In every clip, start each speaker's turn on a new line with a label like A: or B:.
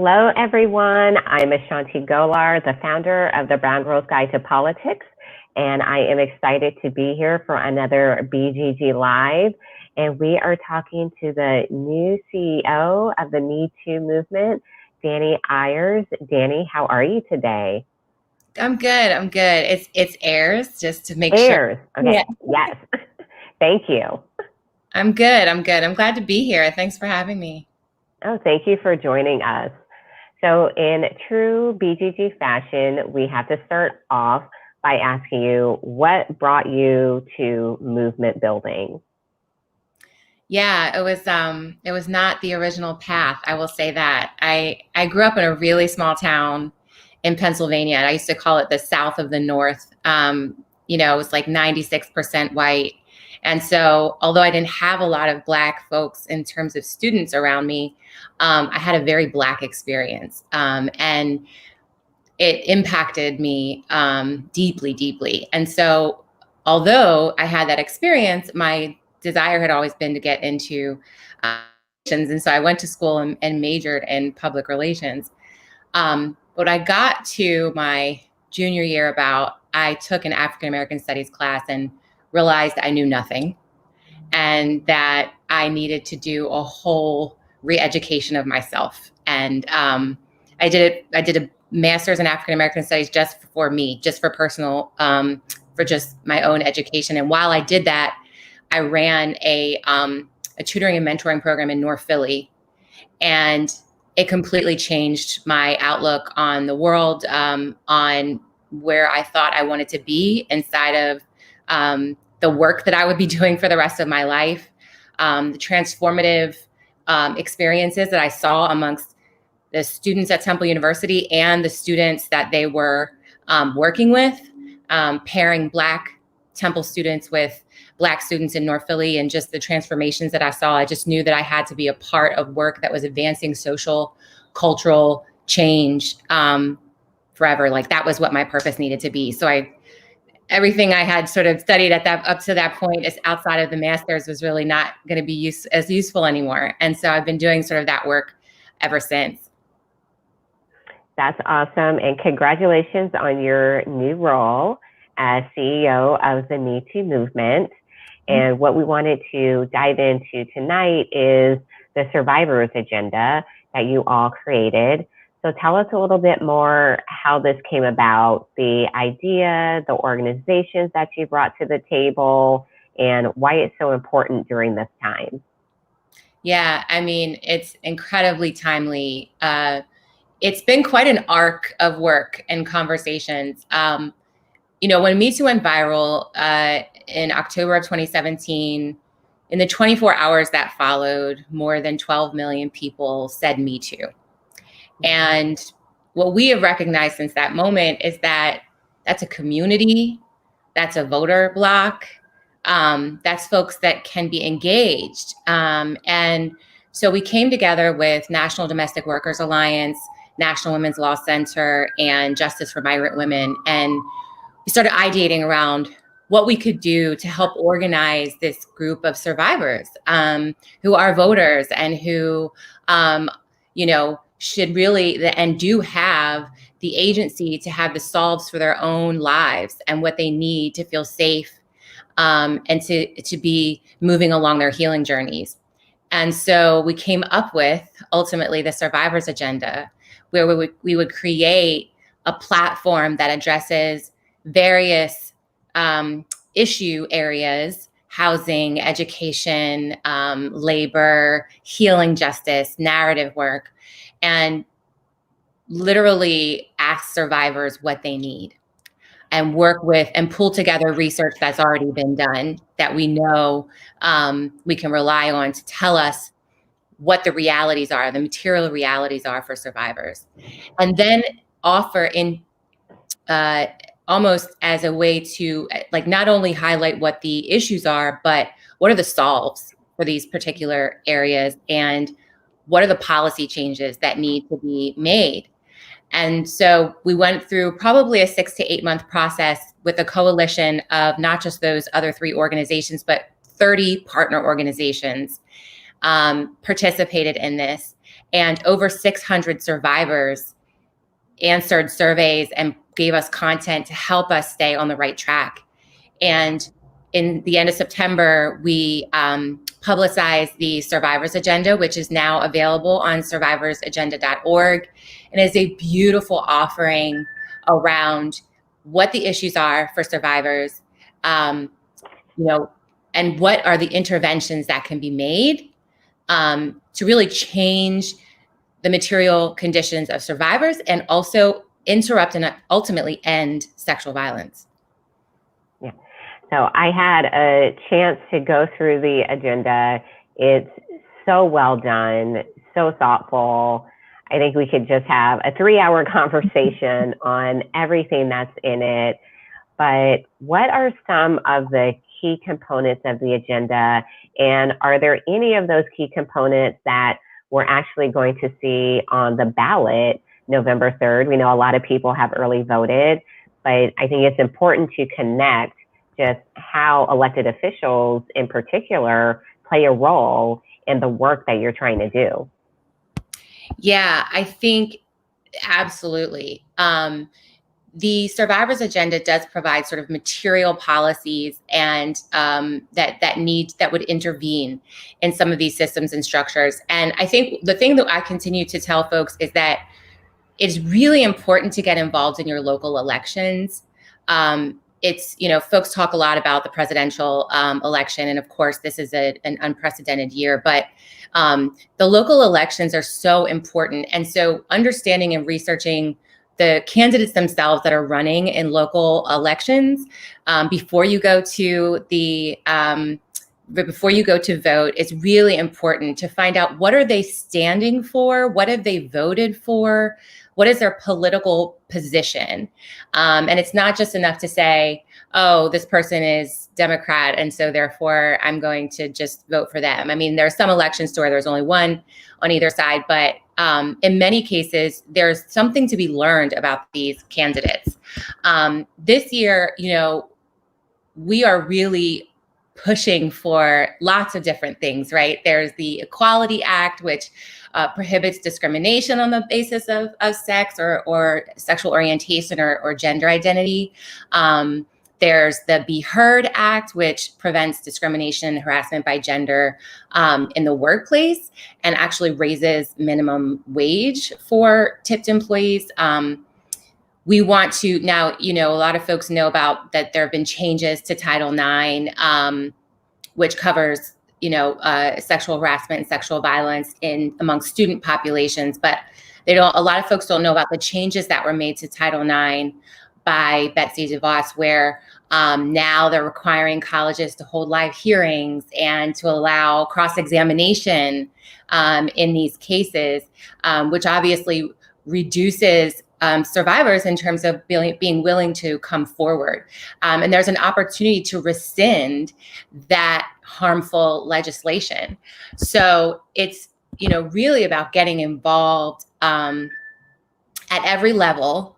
A: Hello, everyone. I'm Ashanti Golar, the founder of the Brown Girls Guide to Politics, and I am excited to be here for another BGG Live. And we are talking to the new CEO of the Me Too movement, Dani Ayers. Dani, how are you today?
B: I'm good. It's Ayers, just to make sure.
A: Ayers. Okay.
B: Yeah.
A: Yes. Thank you.
B: I'm good. I'm glad to be here. Thanks for having me.
A: Oh, thank you for joining us. So in true BGG fashion, we have to start off by asking you what brought you to movement building.
B: Yeah, it was not the original path, I will say that. I grew up in a really small town in Pennsylvania. I used to call it the South of the North. It was like 96% white. And so, although I didn't have a lot of Black folks in terms of students around me, I had a very Black experience. And it impacted me deeply, deeply. And so, although I had that experience, my desire had always been to get into relations. And so I went to school and majored in public relations. But I got to my junior year I took an African American studies class and realized I knew nothing and that I needed to do a whole re-education of myself. And I did a master's in African American studies just for me, just for personal, for just my own education. And while I did that, I ran a tutoring and mentoring program in North Philly, and it completely changed my outlook on the world, on where I thought I wanted to be inside of the work that I would be doing for the rest of my life, the transformative experiences that I saw amongst the students at Temple University and the students that they were working with, pairing Black Temple students with Black students in North Philly, and just the transformations that I saw. I just knew that I had to be a part of work that was advancing social, cultural change forever. Like that was what my purpose needed to be. So everything I had sort of studied up to that point is outside of the master's was really not going to be as useful anymore. And so I've been doing sort of that work ever since.
A: That's awesome. And congratulations on your new role as CEO of the Me Too movement. And what we wanted to dive into tonight is the survivors agenda that you all created. So tell us a little bit more how this came about, the idea, the organizations that you brought to the table, and why it's so important during this time.
B: Yeah, I mean, it's incredibly timely. It's been quite an arc of work and conversations. When Me Too went viral in October of 2017, in the 24 hours that followed, more than 12 million people said Me Too. And what we have recognized since that moment is that that's a community, that's a voter block, that's folks that can be engaged. And so we came together with National Domestic Workers Alliance, National Women's Law Center, and Justice for Migrant Women. And we started ideating around what we could do to help organize this group of survivors who are voters and who, should really and do have the agency to have the solves for their own lives and what they need to feel safe and to be moving along their healing journeys. And so we came up with ultimately the survivors agenda, where we would create a platform that addresses various issue areas: housing, education, labor, healing justice, narrative work, and literally ask survivors what they need and work with and pull together research that's already been done that we know we can rely on to tell us what the realities are, the material realities are for survivors. And then offer in almost as a way to not only highlight what the issues are, but what are the solves for these particular areas, and what are the policy changes that need to be made. And so we went through probably a 6 to 8 month process with a coalition of not just those other 3 organizations, but 30 partner organizations participated in this. and over 600 survivors answered surveys and gave us content to help us stay on the right track. And in the end of September, we publicized the Survivors Agenda, which is now available on survivorsagenda.org, and is a beautiful offering around what the issues are for survivors, and what are the interventions that can be made to really change the material conditions of survivors and also interrupt and ultimately end sexual violence.
A: Yeah. So I had a chance to go through the agenda. It's so well done, so thoughtful. I think we could just have a 3-hour conversation on everything that's in it. But what are some of the key components of the agenda? And are there any of those key components that we're actually going to see on the ballot November 3rd? We know a lot of people have early voted, but I think it's important to connect just how elected officials in particular play a role in the work that you're trying to do.
B: Yeah, I think absolutely. The Survivors Agenda does provide sort of material policies and that would intervene in some of these systems and structures. And I think the thing that I continue to tell folks is that it's really important to get involved in your local elections. It's, folks talk a lot about the presidential election, and of course, this is an unprecedented year, but the local elections are so important. And so understanding and researching the candidates themselves that are running in local elections before you go to vote, it's really important to find out what are they standing for, what have they voted for, what is their political position, and it's not just enough to say, oh, this person is Democrat, and so therefore I'm going to just vote for them. I mean, there are some elections where there's only one on either side, but in many cases, there's something to be learned about these candidates. This year, we are really pushing for lots of different things, right? There's the Equality Act, which prohibits discrimination on the basis of sex or sexual orientation or gender identity. There's the Be Heard Act, which prevents discrimination and harassment by gender in the workplace and actually raises minimum wage for tipped employees. We want to now, a lot of folks know about that there have been changes to Title IX, which covers, sexual harassment and sexual violence among student populations. But a lot of folks don't know about the changes that were made to Title IX by Betsy DeVos, where now they're requiring colleges to hold live hearings and to allow cross-examination in these cases, which obviously reduces survivors in terms of being willing to come forward. And there's an opportunity to rescind that harmful legislation. So it's, really about getting involved at every level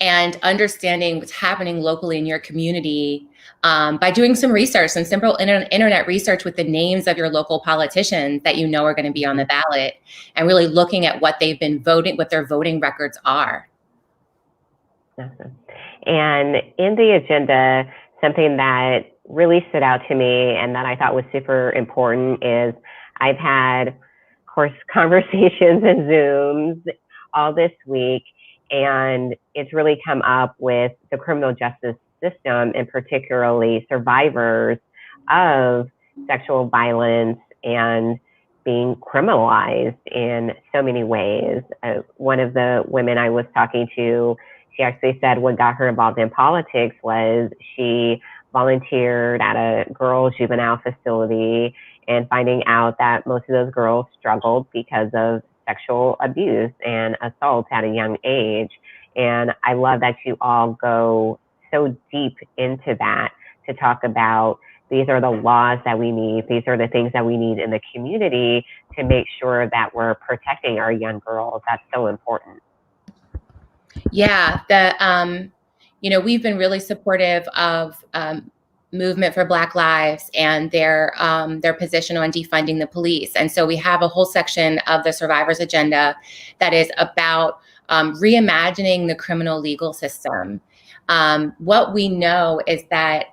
B: and understanding what's happening locally in your community by doing some research, some simple internet research with the names of your local politicians that are going to be on the ballot, and really looking at what they've been voting, what their voting records are.
A: Awesome. And in the agenda, something that really stood out to me and that I thought was super important is I've had, of course, conversations and Zooms all this week, and it's really come up with the criminal justice system, and particularly survivors of sexual violence and being criminalized in so many ways. One of the women I was talking to, she actually said what got her involved in politics was she volunteered at a girls' juvenile facility and finding out that most of those girls struggled because of sexual abuse and assault at a young age. And I love that you all go so deep into that to talk about these are the laws that we need. These are the things that we need in the community to make sure that we're protecting our young girls. That's so important.
B: Yeah, we've been really supportive of movement for Black Lives and their position on defunding the police. And so we have a whole section of the Survivors Agenda that is about reimagining the criminal legal system. What we know is that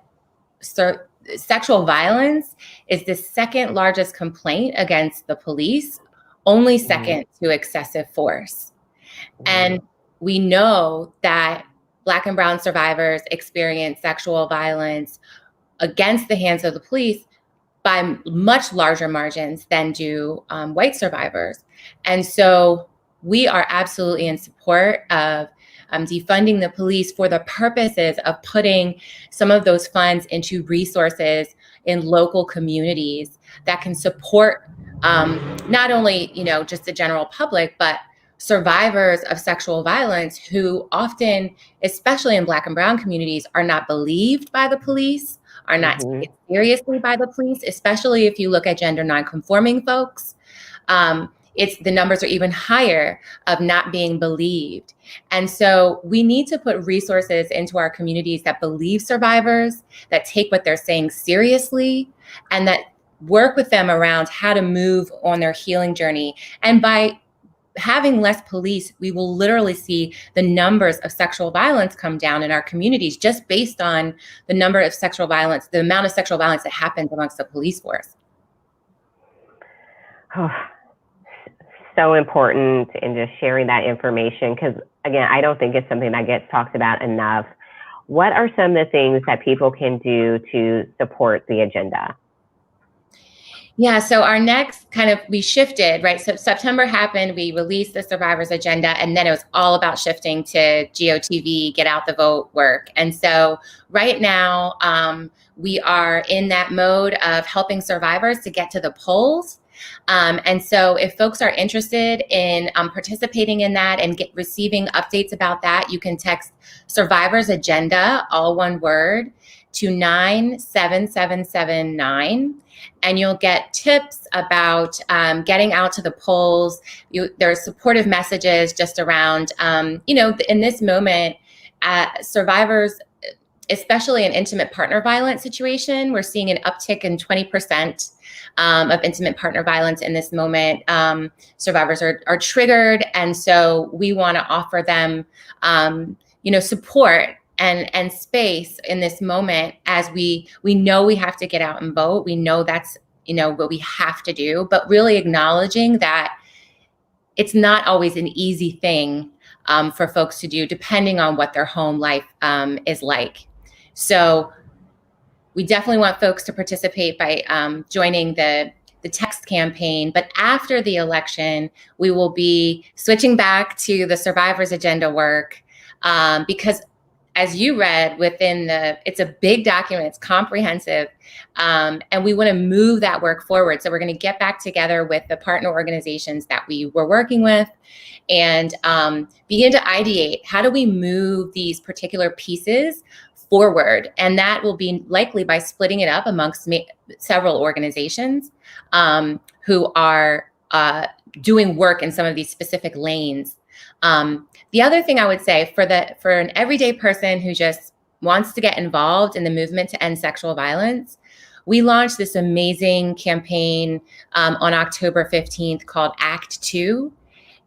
B: sexual violence is the second largest complaint against the police, only second to excessive force. And we know that Black and brown survivors experience sexual violence against the hands of the police by much larger margins than do white survivors. And so we are absolutely in support of defunding the police for the purposes of putting some of those funds into resources in local communities that can support not only, just the general public, but survivors of sexual violence who often, especially in Black and brown communities, are not believed by the police, are not taken seriously by the police, especially if you look at gender nonconforming folks. The numbers are even higher of not being believed. And so we need to put resources into our communities that believe survivors, that take what they're saying seriously, and that work with them around how to move on their healing journey. And by having less police, we will literally see the numbers of sexual violence come down in our communities just based on the number of sexual violence, the amount of sexual violence that happens amongst the police force.
A: Oh, so important in just sharing that information, because again, I don't think it's something that gets talked about enough. What are some of the things that people can do to support the agenda?
B: Yeah, so our next we shifted, right? So September happened, we released the Survivors Agenda, and then it was all about shifting to GOTV, get out the vote work. And so right now, we are in that mode of helping survivors to get to the polls. And so if folks are interested in participating in that and receiving updates about that, you can text Survivors Agenda, all one word, to 97779. And you'll get tips about getting out to the polls. There are supportive messages just around, in this moment, survivors, especially in intimate partner violence situation, we're seeing an uptick in 20% of intimate partner violence in this moment. Survivors are triggered. And so we want to offer them, support and space in this moment, as we know we have to get out and vote. We know that's, what we have to do, but really acknowledging that it's not always an easy thing for folks to do, depending on what their home life is like. So we definitely want folks to participate by joining the text campaign. But after the election, we will be switching back to the Survivors Agenda work because, as you read it's a big document, it's comprehensive, and we want to move that work forward. So we're going to get back together with the partner organizations that we were working with and begin to ideate, how do we move these particular pieces forward? And that will be likely by splitting it up amongst several organizations who are doing work in some of these specific lanes. The other thing I would say for an everyday person who just wants to get involved in the movement to end sexual violence, we launched this amazing campaign on October 15th called Act 2.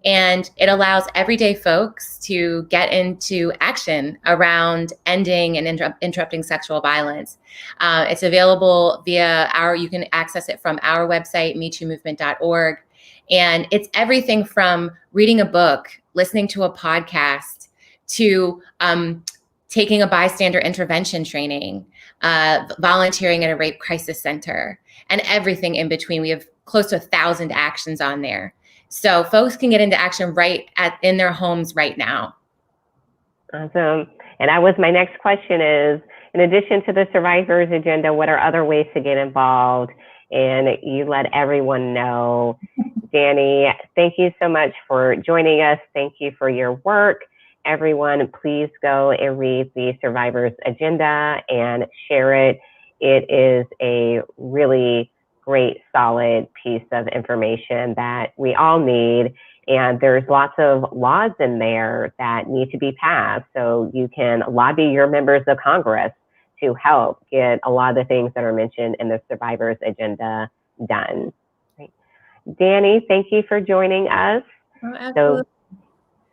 B: And it allows everyday folks to get into action around ending and interrupting sexual violence. It's available you can access it from our website, metoomovement.org. And it's everything from reading a book, listening to a podcast, to taking a bystander intervention training, volunteering at a rape crisis center, and everything in between. We have close to 1,000 actions on there. So folks can get into action in their homes right now.
A: Awesome. And that was my next question is, in addition to the Survivors Agenda, what are other ways to get involved? And you let everyone know. Dani, thank you so much for joining us. Thank you for your work. Everyone, please go and read the Survivors Agenda and share it. It is a really great, solid piece of information that we all need. And there's lots of laws in there that need to be passed. So you can lobby your members of Congress to help get a lot of the things that are mentioned in the Survivors Agenda done. Right. Dani, thank you for joining us.
B: Oh, absolutely.
A: So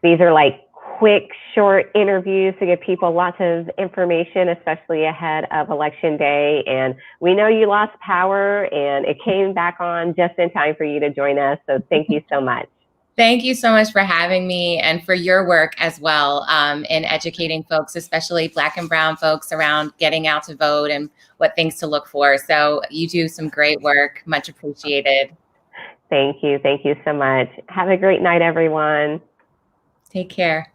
A: these are like quick, short interviews to give people lots of information, especially ahead of Election Day. And we know you lost power and it came back on just in time for you to join us. So thank you so much.
B: Thank you so much for having me and for your work as well in educating folks, especially Black and Brown folks, around getting out to vote and what things to look for. So you do some great work. Much appreciated.
A: Thank you. Thank you so much. Have a great night, everyone.
B: Take care.